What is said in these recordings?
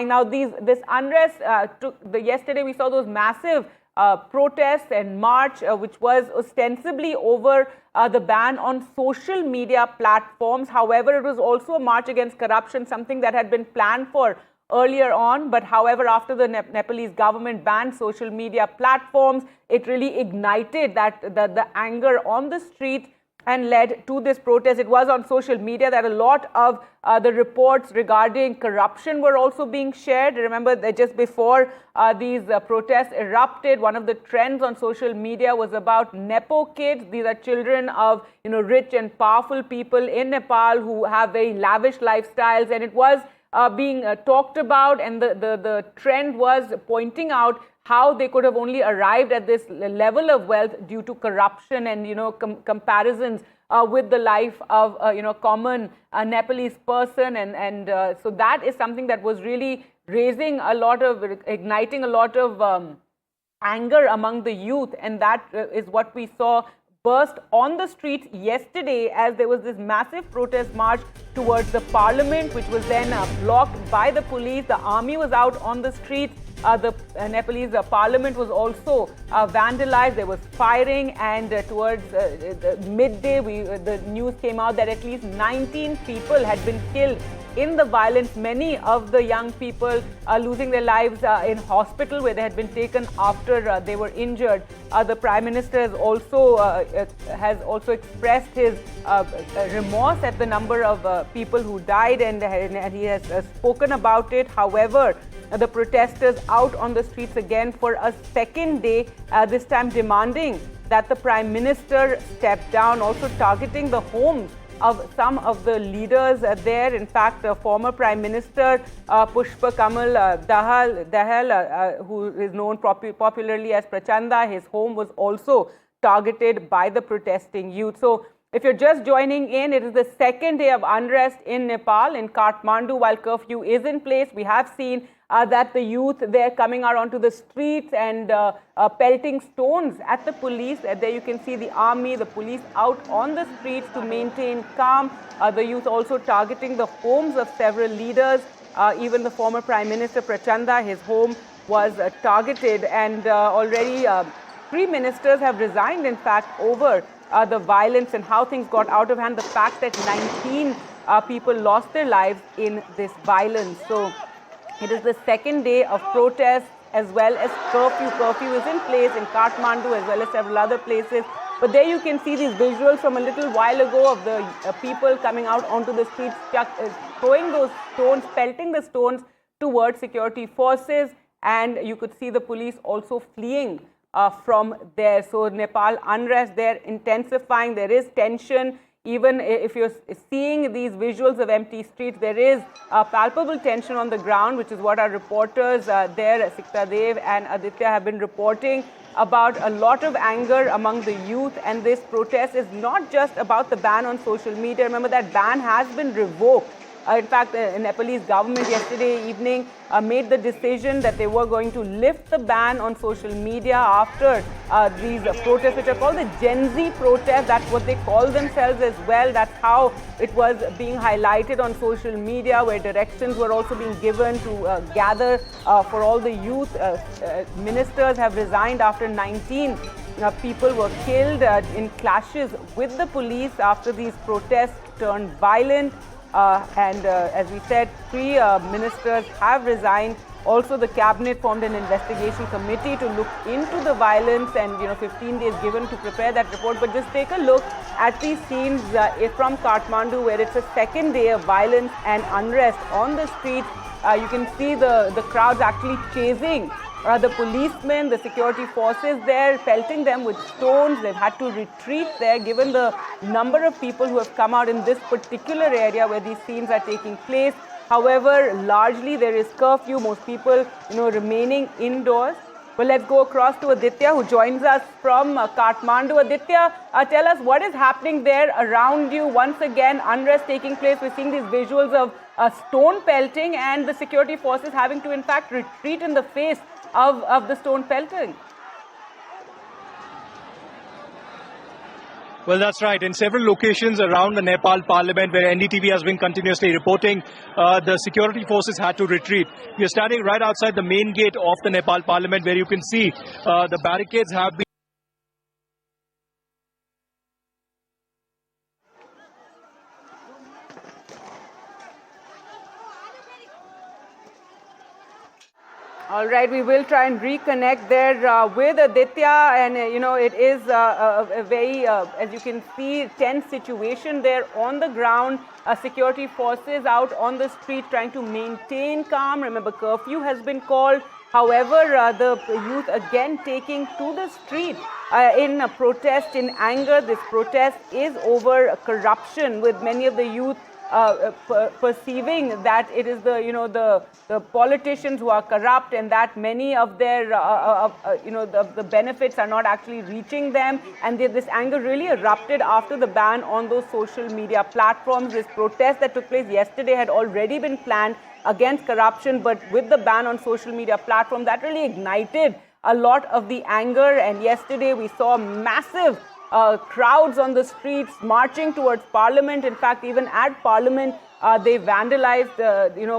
Now, this unrest yesterday we saw those massive protests and march, which was ostensibly over the ban on social media platforms. However, it was also a march against corruption, something that had been planned for earlier on. But however, after the Nepalese government banned social media platforms, it really ignited the anger on the streets and led to this protest. It was on social media that a lot of the reports regarding corruption were also being shared. Remember that just before these protests erupted, one of the trends on social media was about Nepo kids. These are children of rich and powerful people in Nepal who have very lavish lifestyles, and it was being talked about, and the trend was pointing out how they could have only arrived at this level of wealth due to corruption and comparisons with the life of common Nepalese person, and so that is something that was really igniting a lot of anger among the youth, and that is what we saw burst on the streets yesterday as there was this massive protest march towards the parliament, which was then blocked by the police. The army was out on the streets. The Nepalese parliament was also vandalized. There was firing, and towards the midday, the news came out that at least 19 people had been killed in the violence. Many of the young people losing their lives in hospital where they had been taken after they were injured. The Prime Minister has also expressed his remorse at the number of people who died, and he has spoken about it. However, the protesters out on the streets again for a second day, this time demanding that the Prime Minister step down, also targeting the homes of some of the leaders there. In fact, former Prime Minister Pushpa Kamal Dahal, who is known popularly as Prachanda, his home was also targeted by the protesting youth. So if you're just joining in, it is the second day of unrest in Nepal, in Kathmandu. While curfew is in place, we have seen that the youth there coming out onto the streets and pelting stones at the police. There you can see the army, the police out on the streets to maintain calm. The youth also targeting the homes of several leaders. Even the former Prime Minister Prachanda, his home was targeted, and already 3 ministers have resigned, in fact, over the violence and how things got out of hand. The fact that 19 people lost their lives in this violence. So it is the second day of protests as well as curfew. Curfew is in place in Kathmandu as well as several other places. But there you can see these visuals from a little while ago of the people coming out onto the streets, throwing those stones, pelting the stones towards security forces. And you could see the police also fleeing from there. So Nepal unrest there intensifying. There is tension. Even if you're seeing these visuals of empty streets, there is palpable tension on the ground, which is what our reporters there, Sikta Dev and Aditya, have been reporting about. A lot of anger among the youth, and this protest is not just about the ban on social media. Remember, that ban has been revoked. In fact, the Nepalese government yesterday evening made the decision that they were going to lift the ban on social media after these protests, which are called the Gen Z protests. That's what they call themselves as well. That's how it was being highlighted on social media, where directions were also being given to gather for all the youth. Ministers have resigned after 19 people were killed in clashes with the police after these protests turned violent. As we said, 3 ministers have resigned. Also, the cabinet formed an investigation committee to look into the violence, and 15 days given to prepare that report. But just take a look at these scenes from Kathmandu, where it's a second day of violence and unrest on the streets. You can see the crowds actually chasing the policemen, the security forces there, pelting them with stones. They've had to retreat there, given the number of people who have come out in this particular area where these scenes are taking place. However, largely there is curfew, most people, remaining indoors. Well, let's go across to Aditya, who joins us from Kathmandu. Aditya, tell us what is happening there around you. Once again, unrest taking place. We're seeing these visuals of stone pelting and the security forces having to, in fact, retreat in the face of the stone pelting. Well, that's right. In several locations around the Nepal parliament where NDTV has been continuously reporting, the security forces had to retreat. We are standing right outside the main gate of the Nepal parliament where you can see the barricades have been. All right, we will try and reconnect there with Aditya, and it is a very, as you can see, tense situation there on the ground. Security forces out on the street trying to maintain calm. Remember, curfew has been called. However, the youth again taking to the street in a protest, in anger. This protest is over corruption, with many of the youth perceiving that it is the politicians who are corrupt, and that many of their the benefits are not actually reaching them, and this anger really erupted after the ban on those social media platforms. This protest that took place yesterday had already been planned against corruption, but with the ban on social media platform, that really ignited a lot of the anger. And yesterday we saw massive crowds on the streets marching towards Parliament. In fact, even at Parliament, they vandalized,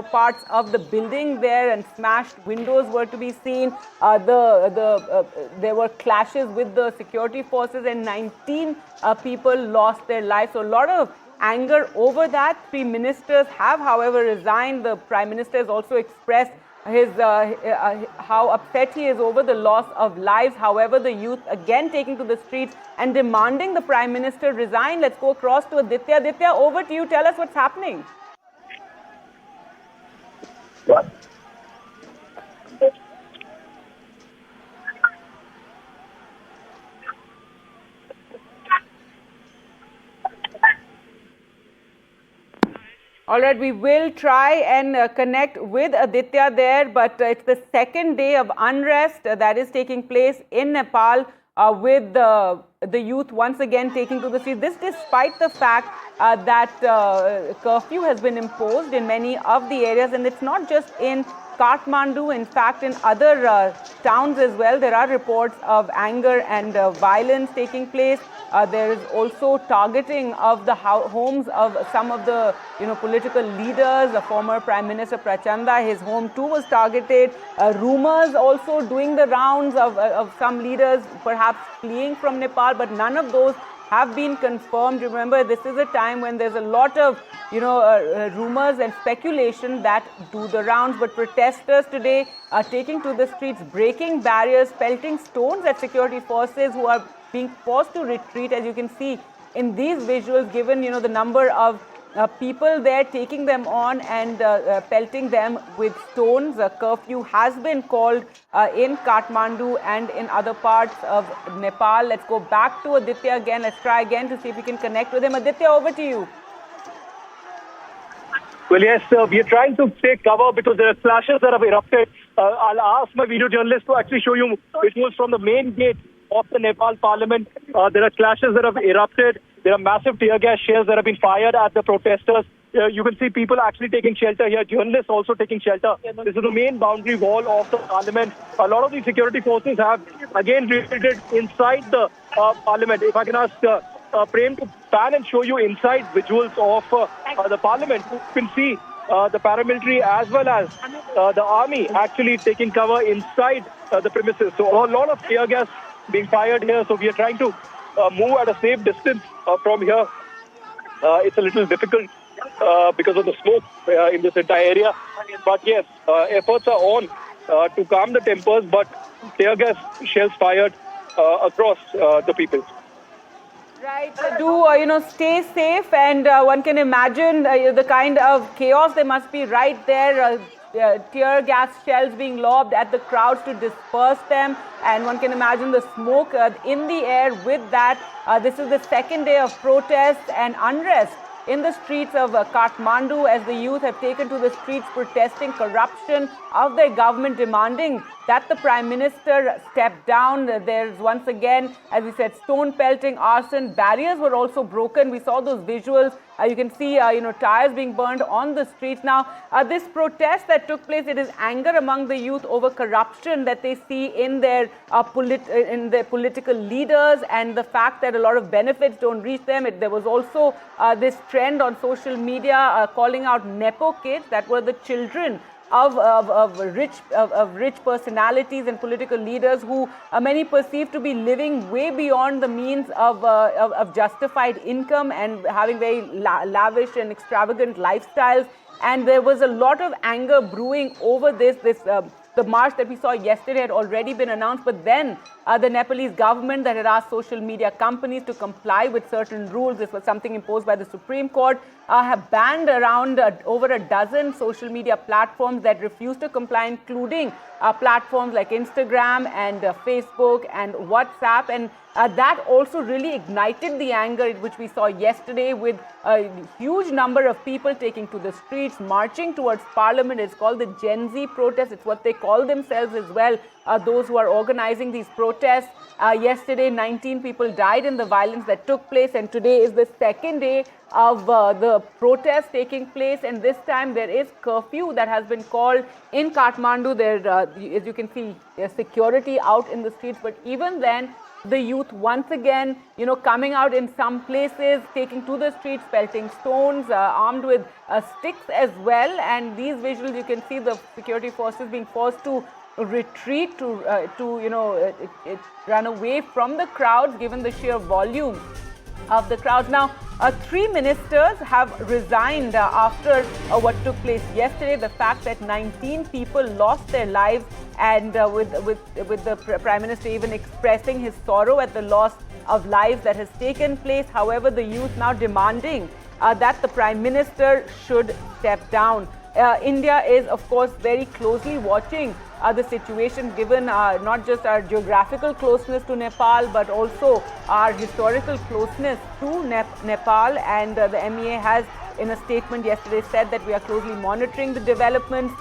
parts of the building there, and smashed windows were to be seen. There were clashes with the security forces, and 19 people lost their lives. So a lot of anger over that. 3 ministers have, however, resigned. The Prime Minister has also expressed his how upset he is over the loss of lives. However, the youth again taking to the streets and demanding the Prime Minister resign. Let's go across to Aditya. Aditya, over to you. Tell us what's happening. All right, we will try and connect with Aditya there, but it's the second day of unrest that is taking place in Nepal, with the youth once again taking to the streets. This despite the fact that curfew has been imposed in many of the areas, and it's not just in Kathmandu. In fact, in other towns as well, there are reports of anger and violence taking place. There is also targeting of the homes of some of the political leaders. The former Prime Minister Prachanda, his home too was targeted. Rumors also doing the rounds of some leaders perhaps fleeing from Nepal, but none of those have been confirmed. Remember, this is a time when there's a lot of rumors and speculation that do the rounds. But protesters today are taking to the streets, breaking barriers, pelting stones at security forces who are being forced to retreat, as you can see in these visuals, given the number of people there, taking them on and pelting them with stones. A curfew has been called in Kathmandu and in other parts of Nepal. Let's go back to Aditya again. Let's try again to see if we can connect with him. Aditya, over to you. Well, yes, we are trying to take cover because there are clashes that have erupted. I'll ask my video journalist to actually show you visuals from the main gate of the Nepal Parliament. There are clashes that have erupted. There are massive tear gas shells that have been fired at the protesters. You can see people actually taking shelter here, journalists also taking shelter. This is the main boundary wall of the Parliament. A lot of the security forces have again retreated inside the Parliament. If I can ask Prem to pan and show you inside visuals of the Parliament, you can see the paramilitary as well as the army actually taking cover inside the premises. So a lot of tear gas being fired here. So we are trying to move at a safe distance from here. It's a little difficult because of the smoke in this entire area. But yes, efforts are on to calm the tempers, but tear gas shells fired across the people. Right. Do stay safe, and one can imagine the kind of chaos there must be right there. Tear gas shells being lobbed at the crowds to disperse them, and one can imagine the smoke in the air with that. This is the second day of protests and unrest in the streets of Kathmandu, as the youth have taken to the streets protesting corruption of their government, demanding that the Prime Minister stepped down. There's once again, as we said, stone pelting, arson. Barriers were also broken. We saw those visuals. You can see, tires being burned on the streets. Now, this protest that took place, it is anger among the youth over corruption that they see in their political leaders, and the fact that a lot of benefits don't reach them. There was also this trend on social media calling out Nepo kids, that were the children of rich personalities and political leaders who many perceive to be living way beyond the means of justified income and having very lavish and extravagant lifestyles. And there was a lot of anger brewing over this. The march that we saw yesterday had already been announced, but then the Nepalese government that had asked social media companies to comply with certain rules, this was something imposed by the Supreme Court, have banned around over a dozen social media platforms that refuse to comply, including platforms like Instagram and Facebook and WhatsApp. And that also really ignited the anger which we saw yesterday, with a huge number of people taking to the streets, marching towards Parliament. It's called the Gen Z protest. It's what they call themselves as well, those who are organizing these protests. Yesterday, 19 people died in the violence that took place, and today is the second day of the protest taking place. And this time there is curfew that has been called in Kathmandu. There, as you can see, there's security out in the streets, but even then, the youth once again, coming out in some places, taking to the streets, pelting stones, armed with sticks as well. And these visuals, you can see the security forces being forced to retreat, to run away from the crowds, given the sheer volume of the crowds. Now, 3 ministers have resigned after what took place yesterday. The fact that 19 people lost their lives, and with the Prime Minister even expressing his sorrow at the loss of lives that has taken place. However, the youth now demanding that the Prime Minister should step down. India is, of course, very closely watching the situation, given not just our geographical closeness to Nepal, but also our historical closeness to Nepal. And the MEA has, in a statement yesterday, said that we are closely monitoring the developments.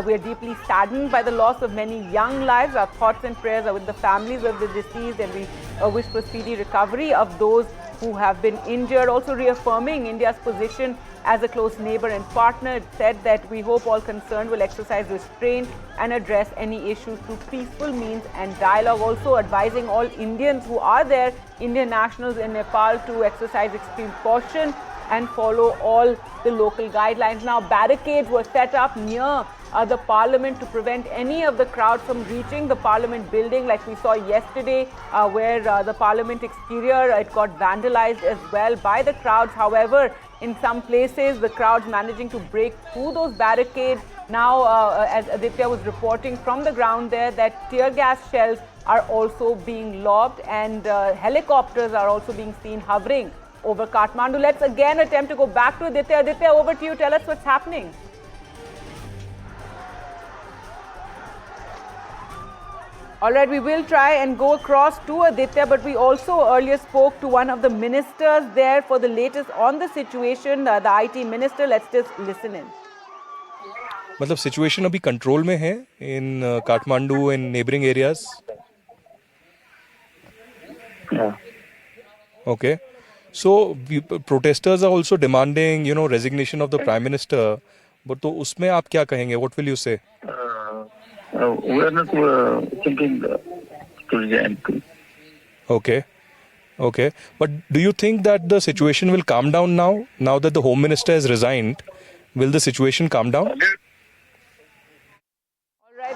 We are deeply saddened by the loss of many young lives. Our thoughts and prayers are with the families of the deceased, and we wish for speedy recovery of those who have been injured. Also reaffirming India's position as a close neighbor and partner, it said that we hope all concerned will exercise restraint and address any issues through peaceful means and dialogue. Also advising all Indians who are there, Indian nationals in Nepal, to exercise extreme caution and follow all the local guidelines. Now, barricades were set up near the Parliament to prevent any of the crowd from reaching the Parliament building, like we saw yesterday, where the Parliament exterior, it got vandalized as well by the crowds. However, in some places, the crowds managing to break through those barricades. Now, as Aditya was reporting from the ground there, that tear gas shells are also being lobbed, and helicopters are also being seen hovering over Kathmandu. Let's again attempt to go back to Aditya. Aditya, over to you. Tell us what's happening. All right, we will try and go across to Aditya, but we also earlier spoke to one of the ministers there for the latest on the situation, the IT minister. Let's just listen in. मतलब situation अभी control में है in Kathmandu and neighbouring areas? Okay. So protesters are also demanding, resignation of the Prime Minister. But तो उसमें आप क्या कहेंगे? What will you say? We are not thinking to resign. Okay. But do you think that the situation will calm down now? Now that the Home Minister has resigned, will the situation calm down?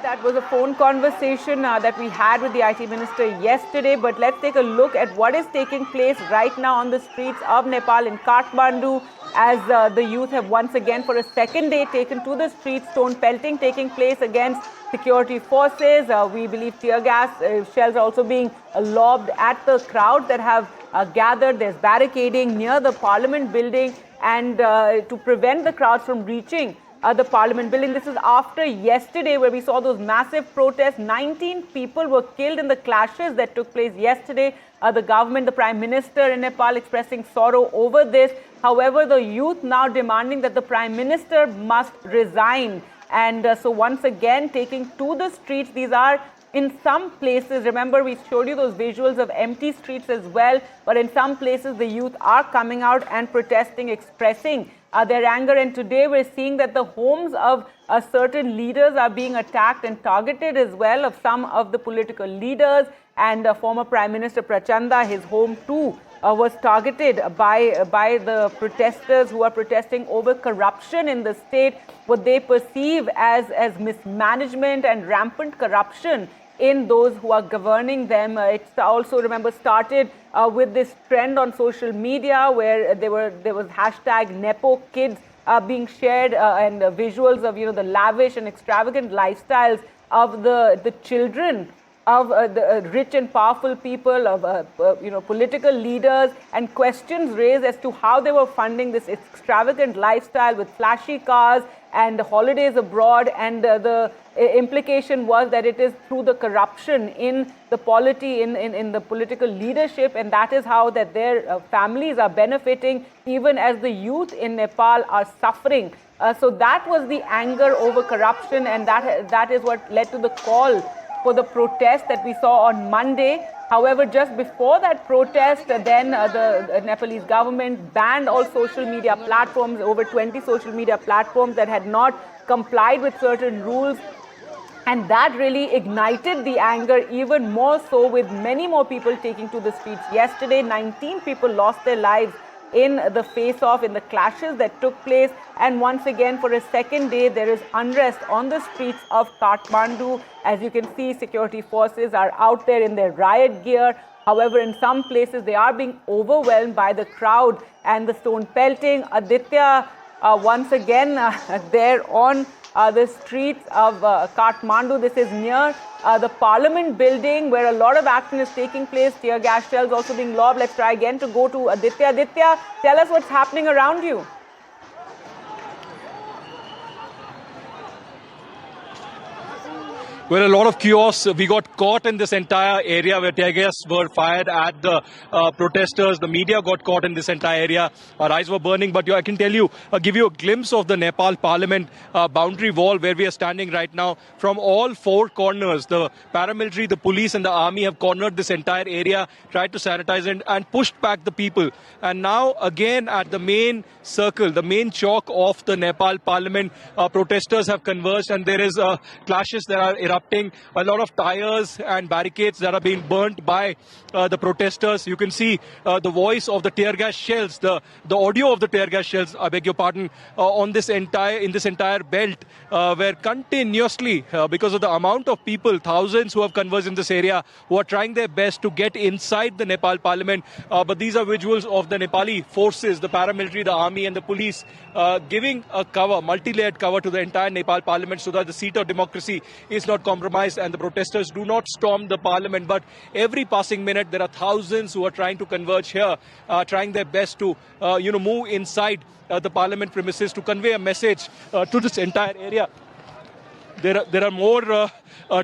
That was a phone conversation that we had with the IT Minister yesterday. But let's take a look at what is taking place right now on the streets of Nepal in Kathmandu, as the youth have once again for a second day taken to the streets, stone pelting taking place against security forces. We believe tear gas shells are also being lobbed at the crowd that have gathered. There's barricading near the Parliament building, and to prevent the crowds from reaching the Parliament building. This is after yesterday, where we saw those massive protests. 19 people were killed in the clashes that took place yesterday. The government, the Prime Minister in Nepal expressing sorrow over this. However, the youth now demanding that the Prime Minister must resign. And so once again, taking to the streets, these are in some places, remember we showed you those visuals of empty streets as well, but in some places the youth are coming out and protesting, expressing their anger. And today we're seeing that the homes of certain leaders are being attacked and targeted as well, of some of the political leaders. And former Prime Minister Prachanda, his home too was targeted by the protesters who are protesting over corruption in the state, what they perceive as mismanagement and rampant corruption in those who are governing them. It's also, remember, started with this trend on social media where there was hashtag Nepo Kids being shared and visuals of the lavish and extravagant lifestyles of the children of the rich and powerful people, of political leaders, and questions raised as to how they were funding this extravagant lifestyle with flashy cars and holidays abroad. And the implication was that it is through the corruption in the polity, in the political leadership, and that is how that their families are benefiting, even as the youth in Nepal are suffering. So that was the anger over corruption, and that is what led to the call for the protest that we saw on Monday. However, just before that protest, then the Nepalese government banned all social media platforms, over 20 social media platforms that had not complied with certain rules. And that really ignited the anger even more so, with many more people taking to the streets. Yesterday, 19 people lost their lives in the face-off, in the clashes that took place. And once again, for a second day, there is unrest on the streets of Kathmandu. As you can see, security forces are out there in their riot gear. However, in some places, they are being overwhelmed by the crowd and the stone pelting. Aditya, once again, there on the streets of Kathmandu. This is near the Parliament building, where a lot of action is taking place. Tear gas shells also being lobbed. Let's try again to go to Aditya. Aditya, tell us what's happening around you. Well, a lot of chaos. We got caught in this entire area where tear gas were fired at the protesters. The media got caught in this entire area. Our eyes were burning. But I can tell you, give you a glimpse of the Nepal Parliament boundary wall where we are standing right now. From all four corners, the paramilitary, the police and the army have cornered this entire area, tried to sanitize it and pushed back the people. And now again at the main circle, the main chalk of the Nepal Parliament, protesters have converged, and there is clashes that are erupting. A lot of tires and barricades that are being burnt by the protesters. You can see the voice of the tear gas shells, the audio of the tear gas shells, I beg your pardon, in this entire belt, where continuously, because of the amount of people, thousands who have converged in this area, who are trying their best to get inside the Nepal Parliament. But these are visuals of the Nepali forces, the paramilitary, the army and the police, giving a cover, multi-layered cover to the entire Nepal Parliament so that the seat of democracy is not compromised and the protesters do not storm the parliament. But every passing minute, there are thousands who are trying to converge here, trying their best to, move inside the parliament premises to convey a message to this entire area. There are more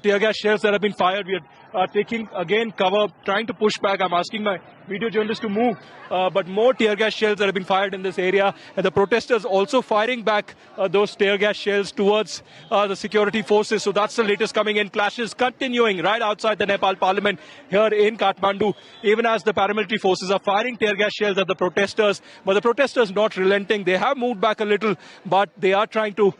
tear gas shells that have been fired. We are taking again cover, trying to push back. I'm asking my video journalists to move, but more tear gas shells that have been fired in this area, and the protesters also firing back those tear gas shells towards the security forces. So that's the latest coming in. Clashes continuing right outside the Nepal Parliament here in Kathmandu, even as the paramilitary forces are firing tear gas shells at the protesters. But the protesters not relenting. They have moved back a little, but they are trying to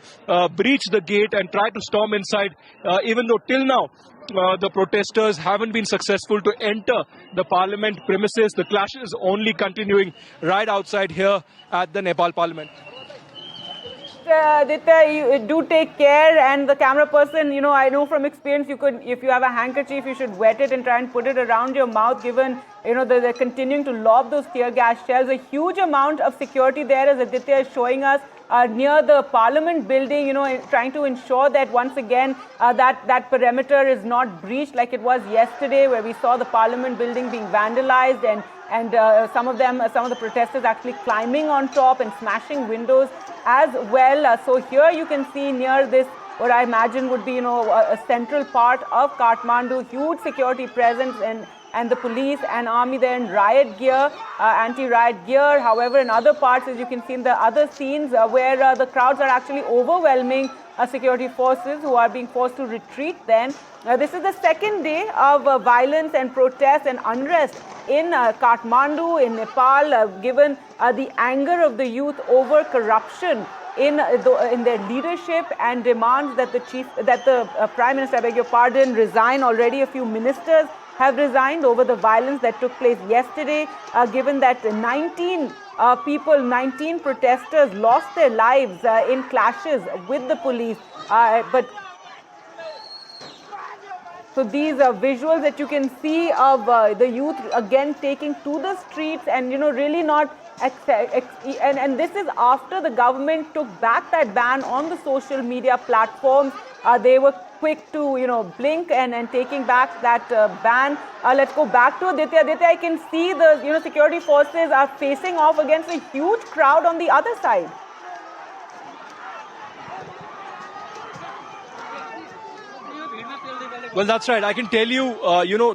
breach the gate and try to storm inside, even though till now the protesters haven't been successful to enter the parliament premises. The clashes only continuing right outside here at the Nepal Parliament. Aditya, you do take care, and the camera person, I know from experience, if you have a handkerchief, you should wet it and try and put it around your mouth, given, they're continuing to lob those tear gas shells. A huge amount of security there, as Aditya is showing us, near the Parliament building, trying to ensure that once again, that perimeter is not breached like it was yesterday, where we saw the Parliament building being vandalized and some of the protesters actually climbing on top and smashing windows as well. So here you can see near this, what I imagine would be, a central part of Kathmandu, huge security presence and the police and army there in riot gear, anti-riot gear. However, in other parts, as you can see in the other scenes, where the crowds are actually overwhelming security forces who are being forced to retreat then. This is the second day of violence and protest and unrest in Kathmandu, in Nepal, given the anger of the youth over corruption in their leadership and demands that the Prime Minister, I beg your pardon, resign. Already a few ministers have resigned over the violence that took place yesterday, given that 19 protesters lost their lives in clashes with the police. So these visuals that you can see of the youth again taking to the streets and, really not and this is after the government took back that ban on the social media platforms. They were quick to, blink and taking back that ban. Let's go back to Aditya. Aditya, I can see the, security forces are facing off against a huge crowd on the other side. Well, that's right. I can tell you,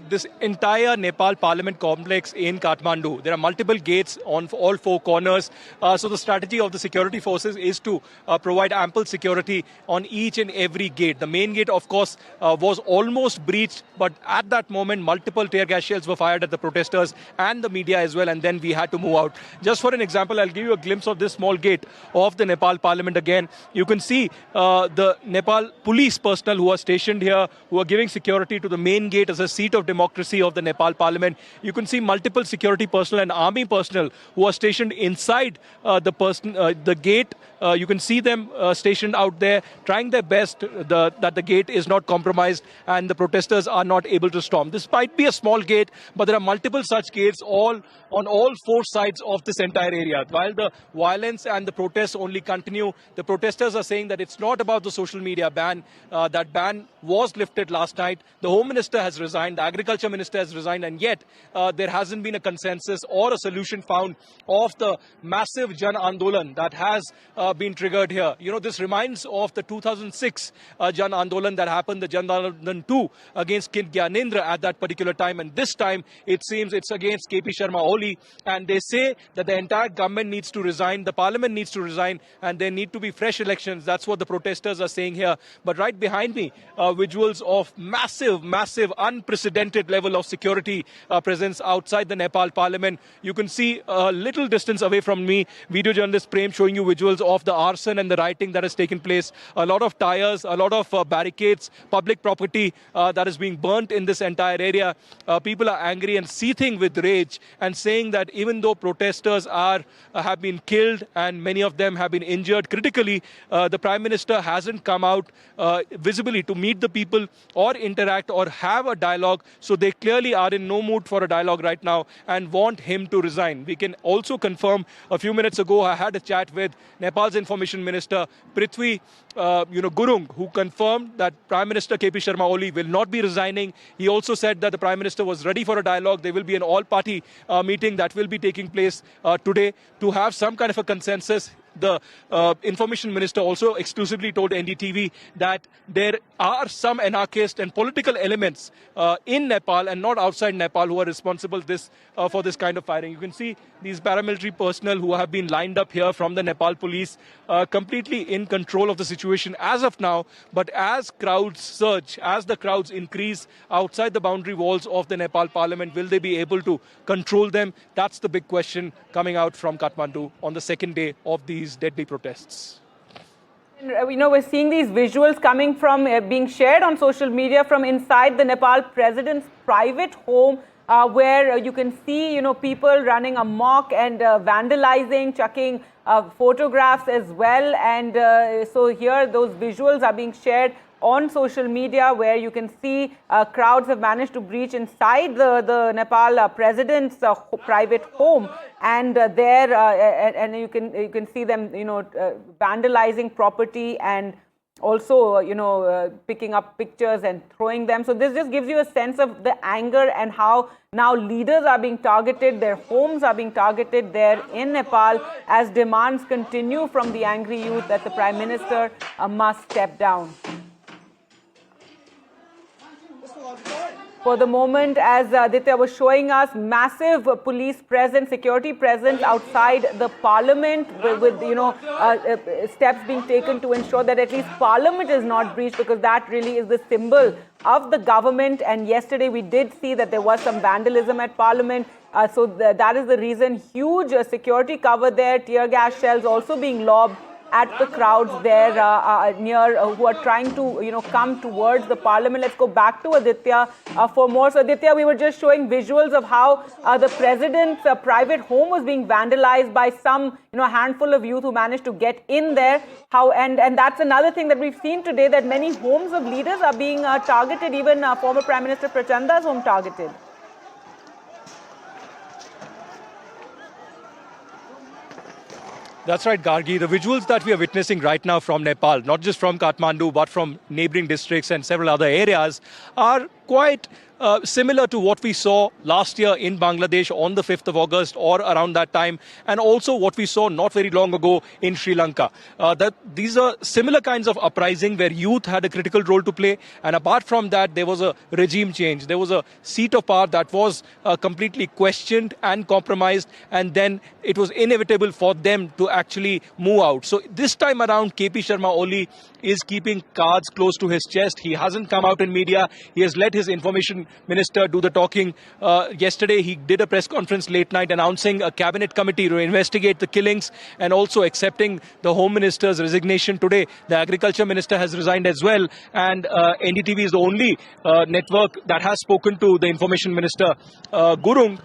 this entire Nepal Parliament complex in Kathmandu, there are multiple gates on all four corners. So the strategy of the security forces is to provide ample security on each and every gate. The main gate, of course, was almost breached, but at that moment, multiple tear gas shells were fired at the protesters and the media as well, and then we had to move out. Just for an example, I'll give you a glimpse of this small gate of the Nepal Parliament again. You can see the Nepal police personnel who are stationed here, who are giving security to the main gate as a seat of democracy of the Nepal Parliament. You can see multiple security personnel and army personnel who are stationed inside the gate. You can see them stationed out there, trying their best that the gate is not compromised and the protesters are not able to storm. This might be a small gate, but there are multiple such gates on all four sides of this entire area. While the violence and the protests only continue, the protesters are saying that it's not about the social media ban. That ban was lifted last night. The Home Minister has resigned, the Agriculture Minister has resigned, and yet there hasn't been a consensus or a solution found of the massive Jan Andolan that has been triggered here. This reminds of the 2006 Jan Andolan that happened, the Jan Andolan 2 against Kid Gyanendra at that particular time, and this time it seems it's against KP Sharma Oli, and they say that the entire government needs to resign, the parliament needs to resign, and there need to be fresh elections. That's what the protesters are saying here. But right behind me, visuals of massive, unprecedented level of security presence outside the Nepal Parliament. You can see a little distance away from me, video journalist Prem showing you visuals of the arson and the rioting that has taken place. A lot of tires, a lot of barricades, public property that is being burnt in this entire area. People are angry and seething with rage and saying that even though protesters have been killed and many of them have been injured critically, the Prime Minister hasn't come out visibly to meet the people or interact or have a dialogue. So they clearly are in no mood for a dialogue right now and want him to resign. We can also confirm a few minutes ago I had a chat with Nepal's Information Minister Prithvi Gurung, who confirmed that Prime Minister KP Sharma Oli will not be resigning. He also said that the Prime Minister was ready for a dialogue. There will be an all-party meeting that will be taking place today to have some kind of a consensus. The Information Minister also exclusively told NDTV that there are some anarchist and political elements in Nepal and not outside Nepal who are responsible for this kind of firing. You can see these paramilitary personnel who have been lined up here from the Nepal police, completely in control of the situation as of now. But as crowds surge, as the crowds increase outside the boundary walls of the Nepal Parliament, will they be able to control them? That's the big question coming out from Kathmandu on the second day of these deadly protests. We're seeing these visuals coming from being shared on social media from inside the Nepal president's private home, where you can see, people running amok and vandalizing, chucking photographs as well. And so here, those visuals are being shared on social media, where you can see crowds have managed to breach inside the Nepal president's private home, and and you can see them vandalizing property and also picking up pictures and throwing them. So this just gives you a sense of the anger and how now leaders are being targeted, their homes are being targeted there in Nepal as demands continue from the angry youth that the Prime Minister must step down. for the moment, as Aditya was showing us, massive police presence, security presence outside the parliament, with steps being taken to ensure that at least parliament is not breached, because that really is the symbol of the government. And yesterday we did see that there was some vandalism at parliament. So that is the reason. Huge security cover there, tear gas shells also being lobbed at the crowds there near who are trying to come towards the parliament. Let's go back to Aditya for more. So Aditya, we were just showing visuals of how the president's private home was being vandalized by some handful of youth who managed to get in there. And that's another thing that we've seen today, that many homes of leaders are being targeted, even former Prime Minister Prachanda's home targeted. That's right, Gargi. The visuals that we are witnessing right now from Nepal, not just from Kathmandu, but from neighboring districts and several other areas, are quite similar to what we saw last year in Bangladesh on the 5th of August or around that time, and also what we saw not very long ago in Sri Lanka. These are similar kinds of uprising where youth had a critical role to play, and apart from that, there was a regime change. There was a seat of power that was completely questioned and compromised, and then it was inevitable for them to actually move out. So this time around, KP Sharma Oli is keeping cards close to his chest. He hasn't come out in media. He has let his information minister do the talking. Yesterday, he did a press conference late night announcing a cabinet committee to investigate the killings and also accepting the home minister's resignation today. The agriculture minister has resigned as well, and NDTV is the only network that has spoken to the information minister, Gurung,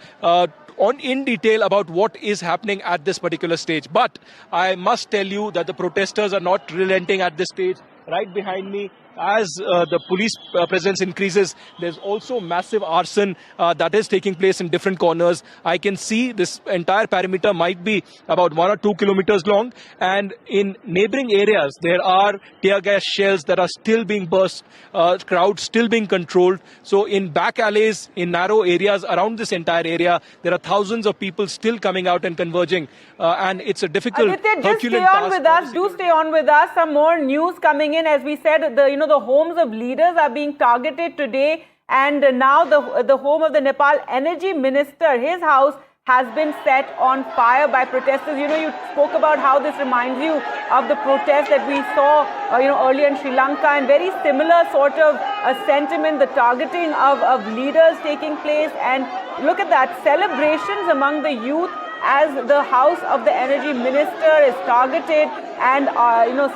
in detail about what is happening at this particular stage. But I must tell you that the protesters are not relenting at this stage. Right behind me, as the police presence increases, there's also massive arson that is taking place in different corners. I can see this entire perimeter might be about 1 or 2 kilometers long, and in neighboring areas there are tear gas shells that are still being burst, crowds still being controlled. So in back alleys, in narrow areas around this entire area, there are thousands of people still coming out and converging, and it's a difficult, Aditya, just Herculean stay on task. with us. Do stay on with us. Some more news coming in. As we said, the homes of leaders are being targeted today, and now the home of the Nepal energy minister, his house has been set on fire by protesters. You spoke about how this reminds you of the protest that we saw earlier in Sri Lanka, and very similar sort of sentiment, the targeting of leaders taking place. And look at that, celebrations among the youth as the house of the energy minister is targeted and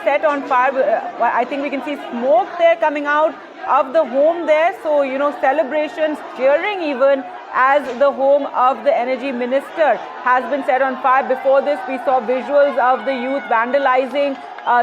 set on fire. I think we can see smoke there coming out of the home there. So celebrations, cheering even, as the home of the energy minister has been set on fire. Before this, we saw visuals of the youth vandalizing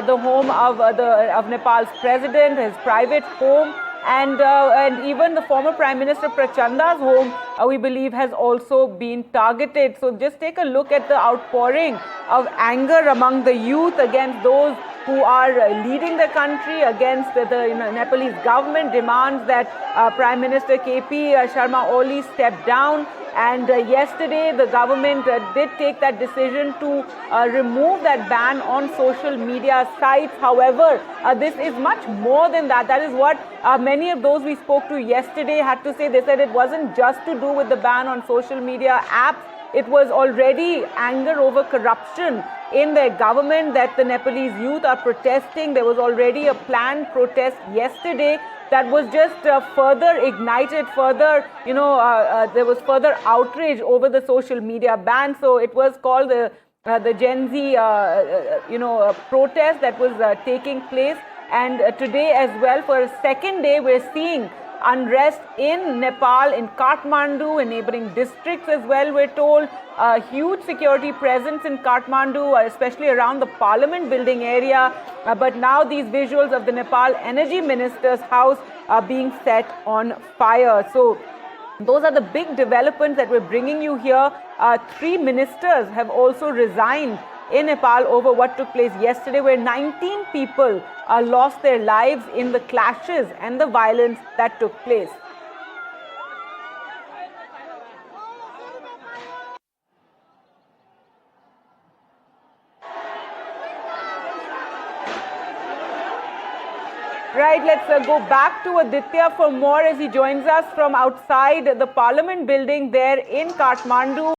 the home of Nepal's president, his private home. And even the former Prime Minister Prachanda's home, we believe, has also been targeted. So just take a look at the outpouring of anger among the youth against those who are leading the country, against the Nepalese government. Demands that Prime Minister KP Sharma Oli step down. And yesterday, the government did take that decision to remove that ban on social media sites. However, this is much more than that. That is what many of those we spoke to yesterday had to say. They said it wasn't just to do with the ban on social media apps. It was already anger over corruption in their government that the Nepalese youth are protesting. There was already a planned protest yesterday that was just further ignited, there was further outrage over the social media ban. So it was called the Gen Z, protest that was taking place. And today as well, for a second day, we're seeing unrest in Nepal, in Kathmandu, in neighboring districts as well, we're told. A huge security presence in Kathmandu, especially around the parliament building area. But now these visuals of the Nepal energy minister's house are being set on fire. So those are the big developments that we're bringing you here. 3 ministers have also resigned in Nepal over what took place yesterday, where 19 people lost their lives in the clashes and the violence that took place. Right, let's go back to Aditya for more as he joins us from outside the Parliament building there in Kathmandu.